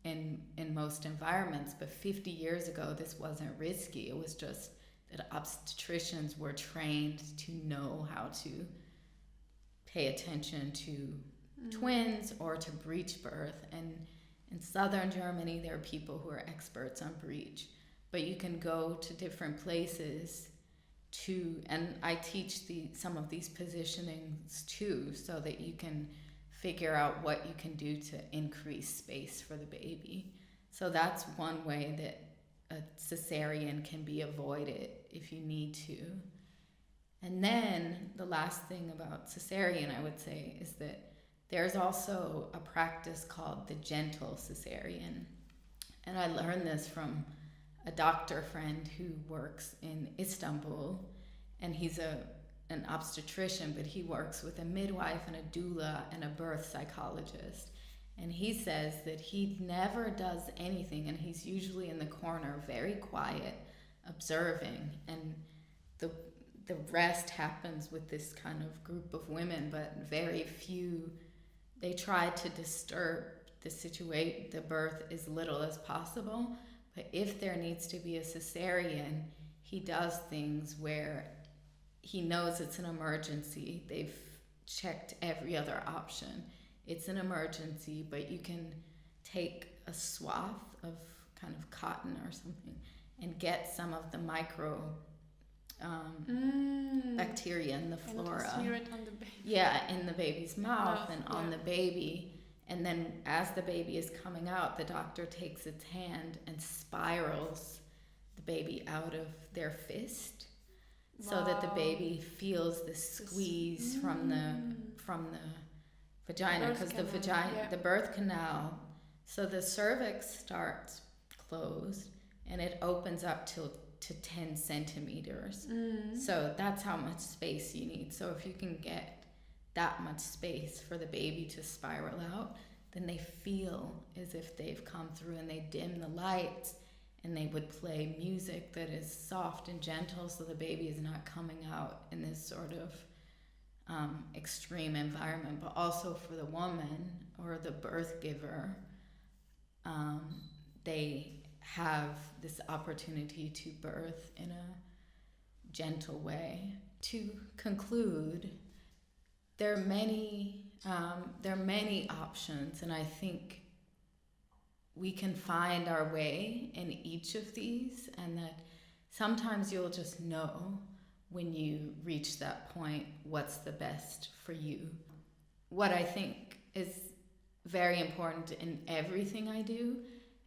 in most environments. But 50 years ago, this wasn't risky. It was just that obstetricians were trained to know how to pay attention to twins or to breech birth. And in southern Germany, there are people who are experts on breech, but you can go to different places and I teach some of these positionings too, so that you can figure out what you can do to increase space for the baby. So that's one way that a cesarean can be avoided if you need to. And then the last thing about cesarean, I would say, is that there's also a practice called the Gentle Cesarean. And I learned this from a doctor friend who works in Istanbul. And he's an obstetrician, but he works with a midwife and a doula and a birth psychologist. And he says that he never does anything, and he's usually in the corner, very quiet, observing. And the rest happens with this kind of group of women, but very few. They try to disturb the birth as little as possible. But if there needs to be a cesarean, he does things where he knows it's an emergency. They've checked every other option. It's an emergency, but you can take a swath of kind of cotton or something and get some of the micro bacteria in the flora. And smear it on the baby. Yeah, in the baby's mouth and on the baby. And then as the baby is coming out, the doctor takes its hand and spirals the baby out of their fist, so that the baby feels the squeeze from the vagina, because the birth canal, so the cervix starts closed and it opens up to 10 centimeters. So that's how much space you need. So if you can get that much space for the baby to spiral out, then they feel as if they've come through, and they dim the lights and they would play music that is soft and gentle, so the baby is not coming out in this sort of extreme environment. But also for the woman or the birth giver, they have this opportunity to birth in a gentle way. To conclude, there are many options, and I think we can find our way in each of these, and that sometimes you'll just know when you reach that point what's the best for you. What I think is very important in everything I do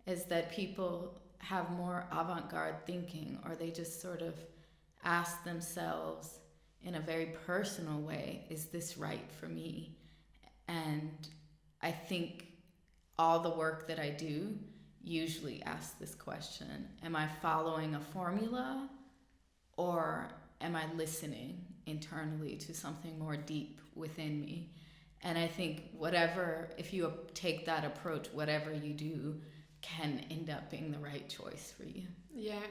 is that people have more avant-garde thinking, or they just sort of ask themselves in a very personal way, is this right for me? And I think all the work that I do usually asks this question: am I following a formula, or am I listening internally to something more deep within me? And I think if you take that approach, whatever you do can end up being the right choice for you. Yeah,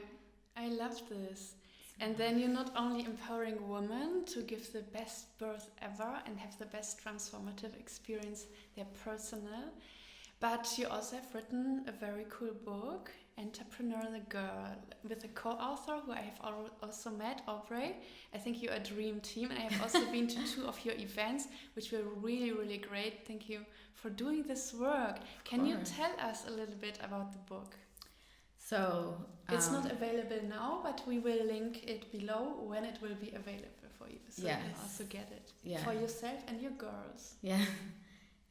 I love this. And then you're not only empowering women to give the best birth ever and have the best transformative experience, their personal, but you also have written a very cool book, Entrepreneur the Girl, with a co-author who I have also met, Aubrey. I think you're a dream team, and I have also been to 2 of your events, which were really, really great. Thank you for doing this work. Can you tell us a little bit about the book? So it's not available now, but we will link it below when it will be available for you, so you can also get it for yourself and your girls. Yeah,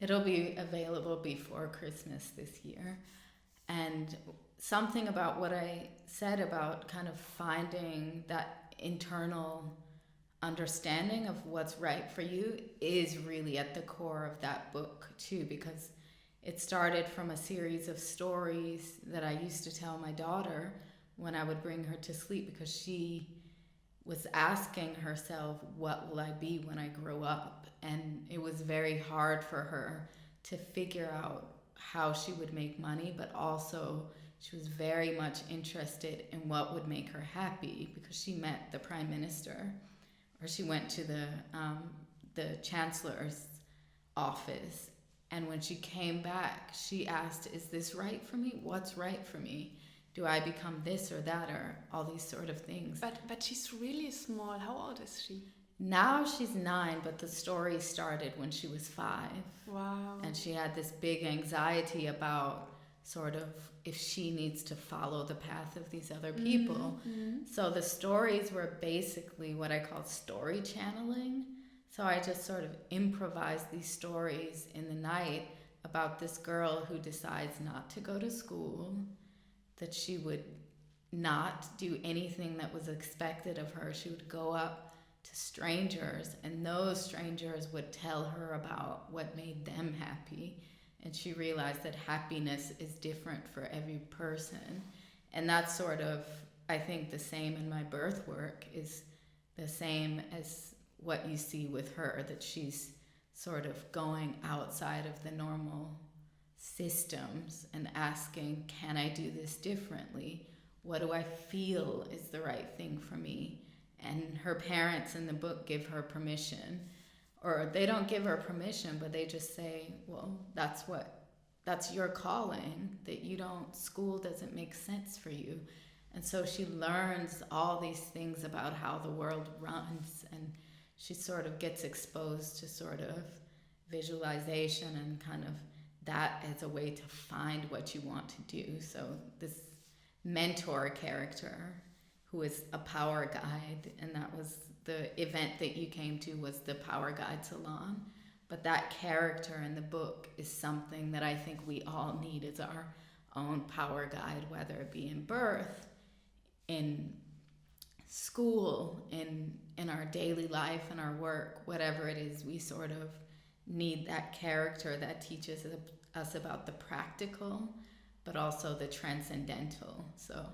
it'll be available before Christmas this year. And something about what I said about kind of finding that internal understanding of what's right for you is really at the core of that book too, because it started from a series of stories that I used to tell my daughter when I would bring her to sleep, because she was asking herself, what will I be when I grow up? And it was very hard for her to figure out how she would make money, but also she was very much interested in what would make her happy, because she met the Prime Minister, or she went to the Chancellor's office. And when she came back, she asked, is this right for me? What's right for me? Do I become this or that, or all these sort of things? But she's really small. How old is she? Now she's 9, but the story started when she was 5. Wow. And she had this big anxiety about sort of if she needs to follow the path of these other people. Mm-hmm. So the stories were basically what I call story channeling. So I just sort of improvised these stories in the night about this girl who decides not to go to school, that she would not do anything that was expected of her. She would go up to strangers, and those strangers would tell her about what made them happy. And she realized that happiness is different for every person. And that's sort of, I think, the same in my birth work, is the same as what you see with her, that she's sort of going outside of the normal systems and asking, can I do this differently? What do I feel is the right thing for me? And her parents in the book give her permission, or they don't give her permission, but they just say, well, that's your calling, that school doesn't make sense for you. And so she learns all these things about how the world runs, and she sort of gets exposed to sort of visualization and kind of that as a way to find what you want to do. So this mentor character, who is a power guide, and that was the event that you came to, was the Power Guide Salon. But that character in the book is something that I think we all need as our own power guide, whether it be in birth, in school, in our daily life, in our work, whatever it is. We sort of need that character that teaches us about the practical, but also the transcendental. So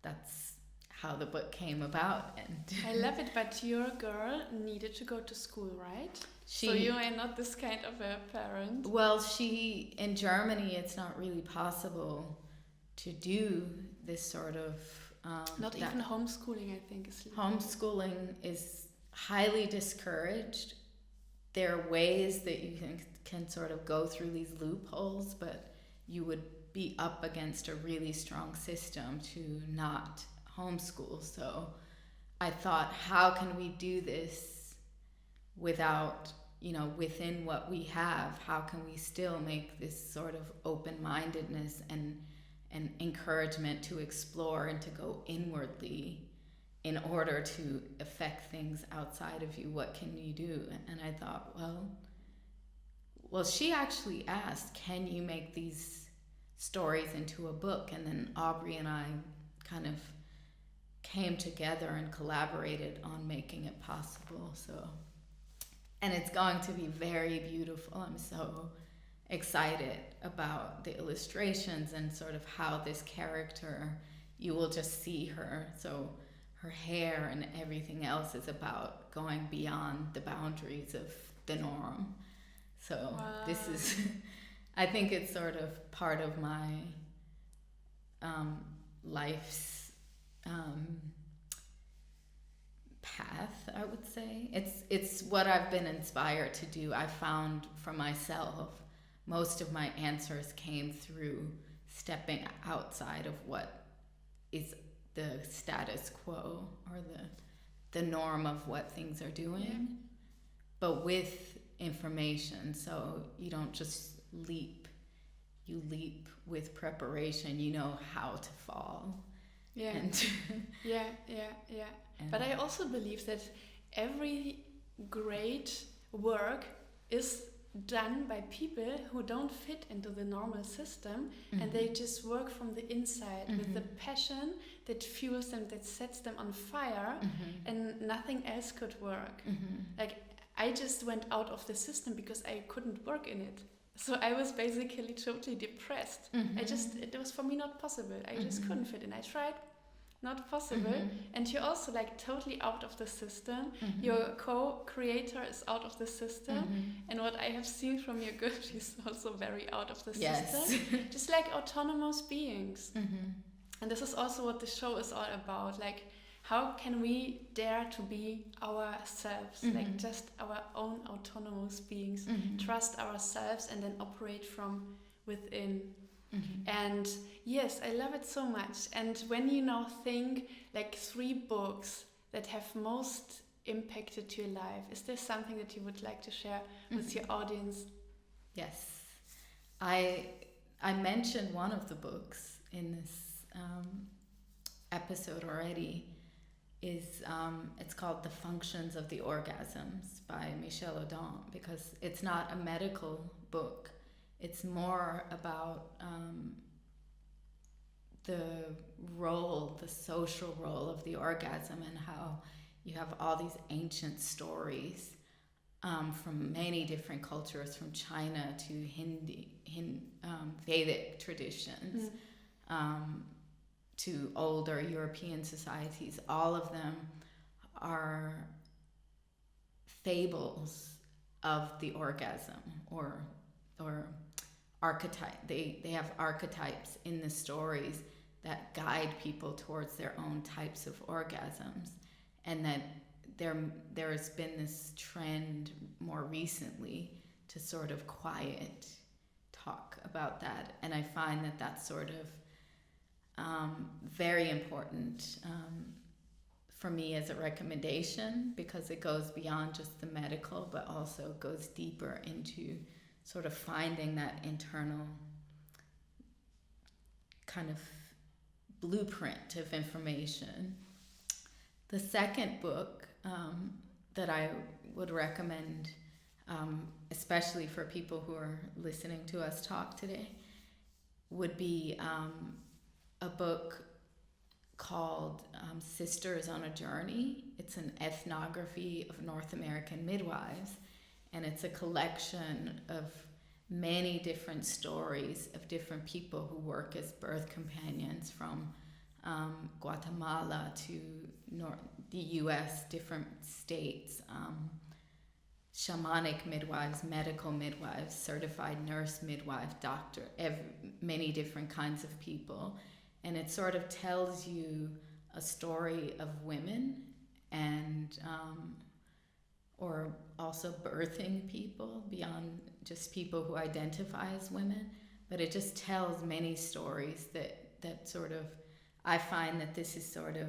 that's how the book came about. And I love it, but your girl needed to go to school, right? So you are not this kind of a parent. Well, in Germany, it's not really possible to do this sort of... not even homeschooling, I think, is legal. Homeschooling is highly discouraged. There are ways that you can sort of go through these loopholes, but you would be up against a really strong system to not homeschool. So I thought, how can we do this without, within what we have? How can we still make this sort of open-mindedness and encouragement to explore and to go inwardly in order to affect things outside of you? What can you do? And I thought, well, she actually asked, can you make these stories into a book? And then Aubrey and I kind of came together and collaborated on making it possible. And it's going to be very beautiful. I'm so excited about the illustrations and sort of how this character, you will just see her. So her hair and everything else is about going beyond the boundaries of the norm. So wow. This is, I think it's sort of part of my life's path, I would say. It's what I've been inspired to do. I found for myself most of my answers came through stepping outside of what is the status quo or the norm of what things are doing, but with information. So you don't just leap, you leap with preparation. You know how to fall. Yeah. And yeah. But I also believe that every great work is done by people who don't fit into the normal system, and they just work from the inside with the passion that fuels them, that sets them on fire, and nothing else could work. Like, I just went out of the system because I couldn't work in it. So I was basically totally depressed. It was for me not possible. I just couldn't fit in. I tried, not possible. And you're also like totally out of the system. Your co-creator is out of the system. And what I have seen from your girl, she's also very out of the system. Just like autonomous beings. And this is also what the show is all about. Like, how can we dare to be ourselves, like just our own autonomous beings, trust ourselves and then operate from within. And yes, I love it so much. And when you now think like 3 books that have most impacted your life, is there something that you would like to share with your audience? Yes. I mentioned one of the books in this episode already. It's called The Functions of the Orgasms by Michel Odon, because it's not a medical book. It's more about the social role of the orgasm, and how you have all these ancient stories from many different cultures, from China to Vedic traditions, to older European societies. All of them are fables of the orgasm, or archetype. They have archetypes in the stories that guide people towards their own types of orgasms, and that there's been this trend more recently to sort of quiet talk about that, and I find that that's sort of very important for me as a recommendation, because it goes beyond just the medical, but also goes deeper into sort of finding that internal kind of blueprint of information. The second book that I would recommend, especially for people who are listening to us talk today, would be a book called Sisters on a Journey. It's an ethnography of North American midwives, and it's a collection of many different stories of different people who work as birth companions from Guatemala to the US, different states, shamanic midwives, medical midwives, certified nurse midwife, doctor, many different kinds of people. And it sort of tells you a story of women and or also birthing people beyond just people who identify as women. But it just tells many stories that sort of, I find that this is sort of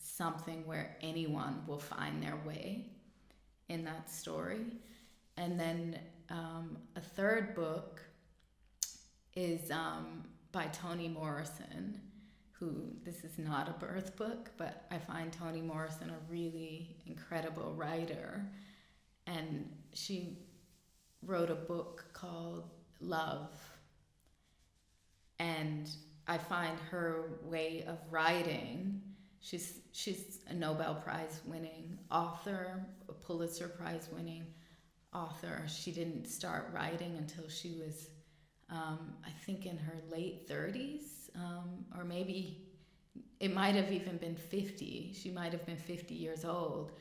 something where anyone will find their way in that story. And then a third book is by Toni Morrison, who, this is not a birth book, but I find Toni Morrison a really incredible writer. And she wrote a book called Love. And I find her way of writing, she's a Nobel Prize winning author, a Pulitzer Prize winning author. She didn't start writing until she was, I think, in her late 30s, or maybe it might have even been 50. She might have been 50 years old.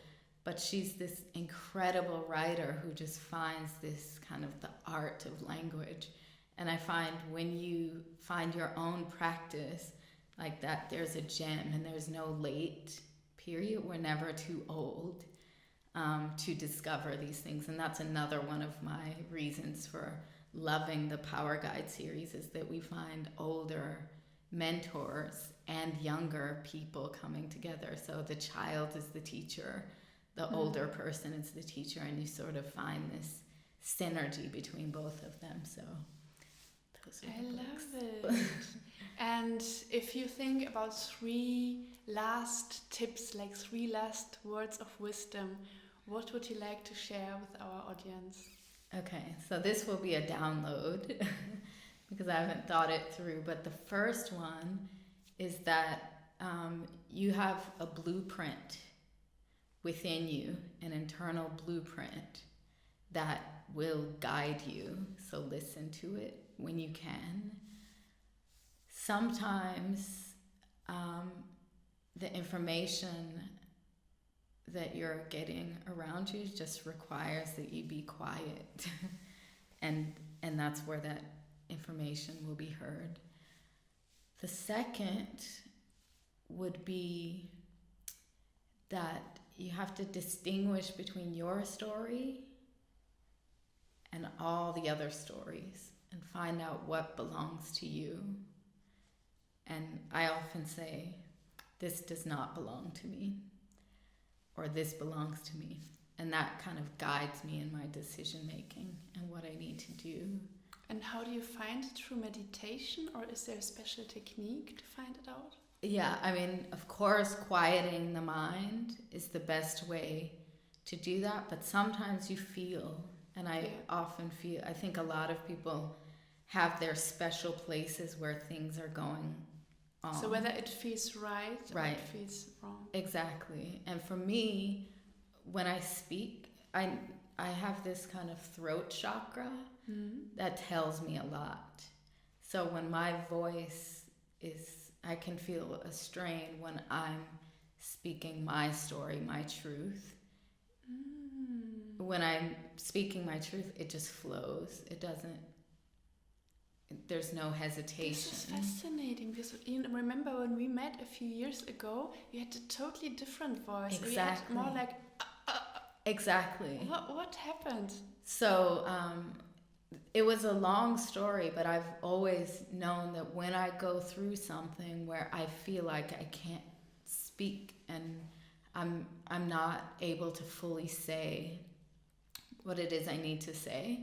But she's this incredible writer who just finds this kind of the art of language. And I find when you find your own practice like that, there's a gem, and there's no late period. We're never too old to discover these things. And that's another one of my reasons for loving the Power Guide series, is that we find older mentors and younger people coming together. So the child is the teacher, the older person is the teacher, and you sort of find this synergy between both of them. So those are the love it. And if you think about 3 last tips, like 3 last words of wisdom, what would you like to share with our audience? Okay, so this will be a download because I haven't thought it through. But the first one is that you have a blueprint within you, an internal blueprint that will guide you. So listen to it when you can. Sometimes the information that you're getting around you just requires that you be quiet. and that's where that information will be heard. The second would be that you have to distinguish between your story and all the other stories and find out what belongs to you. And I often say, this does not belong to me, or this belongs to me. And that kind of guides me in my decision making and what I need to do. And how do you find it? Through meditation, or is there a special technique to find it out? Yeah, I mean, of course, quieting the mind is the best way to do that. But sometimes you feel, and I often feel, I think a lot of people have their special places where things are going on. So whether it feels right or it feels wrong. Exactly. And for me, when I speak, I have this kind of throat chakra that tells me a lot. So when my voice is, I can feel a strain when I'm speaking my story, my truth. When I'm speaking my truth, it just flows. It doesn't, there's no hesitation. This is fascinating, because you remember when we met a few years ago, you had a totally different voice. Exactly. You had more like... Exactly. What happened? So it was a long story, but I've always known that when I go through something where I feel like I can't speak and I'm not able to fully say what it is I need to say,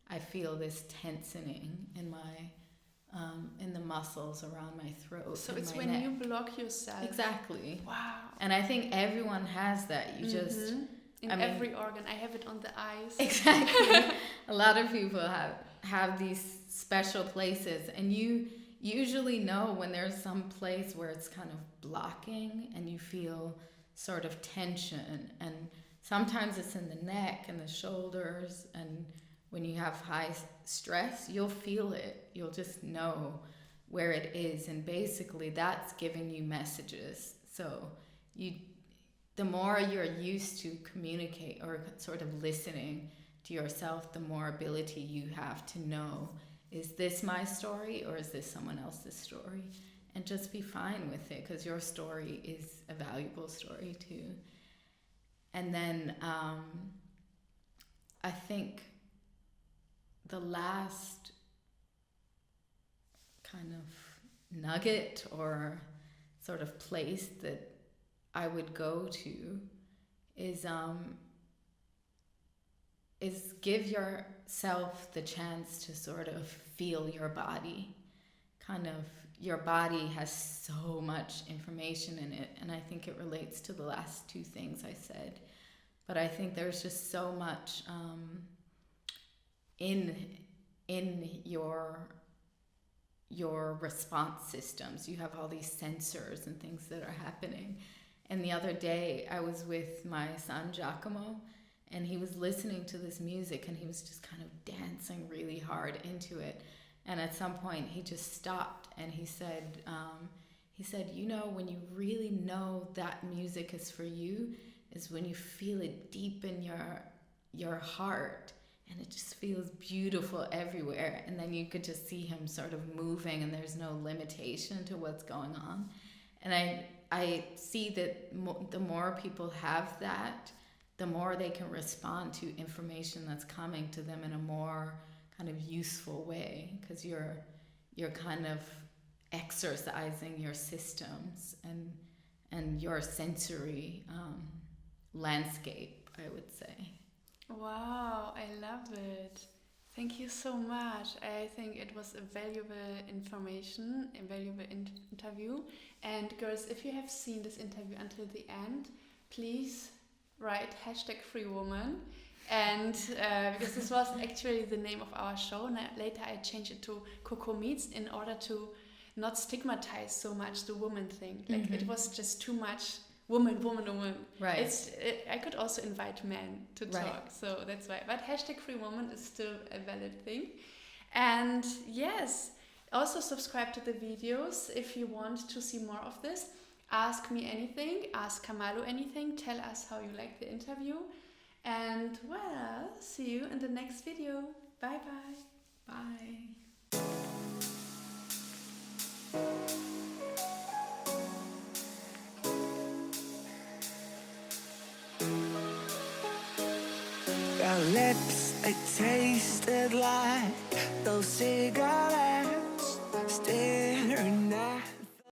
I feel this tensioning in my in the muscles around my throat. So it's my when neck. you block yourself. Exactly. Wow. And I think everyone has that. You just in every organ. I have it on the eyes. Exactly. A lot of people have these special places, and you usually know when there's some place where it's kind of blocking and you feel sort of tension, and sometimes it's in the neck and the shoulders, and when you have high stress, you'll feel it. You'll just know where it is, and basically that's giving you messages. So the more you're used to communicate or sort of listening to yourself, the more ability you have to know, is this my story or is this someone else's story? And just be fine with it, because your story is a valuable story too. And then I think the last kind of nugget or sort of place that I would go to is give yourself the chance to sort of feel your body. Kind of, your body has so much information in it, and I think it relates to the last 2 things I said. But I think there's just so much in your response systems. You have all these sensors and things that are happening. And the other day I was with my son Giacomo, and he was listening to this music and he was just kind of dancing really hard into it. And at some point he just stopped and he said, you know, when you really know that music is for you is when you feel it deep in your heart, and it just feels beautiful everywhere. And then you could just see him sort of moving, and there's no limitation to what's going on. And I I see that the more people have that, the more they can respond to information that's coming to them in a more kind of useful way, because you're kind of exercising your systems and your sensory landscape, I would say. Wow, I love it. Thank you so much. I think it was a valuable information, a valuable interview. And girls, if you have seen this interview until the end, please write #freewoman. And because this was actually the name of our show, and later I changed it to Coco Meets in order to not stigmatize so much the woman thing. Like it was just too much woman. Right. I could also invite men to talk, so that's why. But #freewoman is still a valid thing. And yes, also subscribe to the videos if you want to see more of this. Ask me anything, ask Camalo anything, tell us how you like the interview. And well, see you in the next video. Bye bye. Bye. Your lips, they tasted like those cigarettes, staring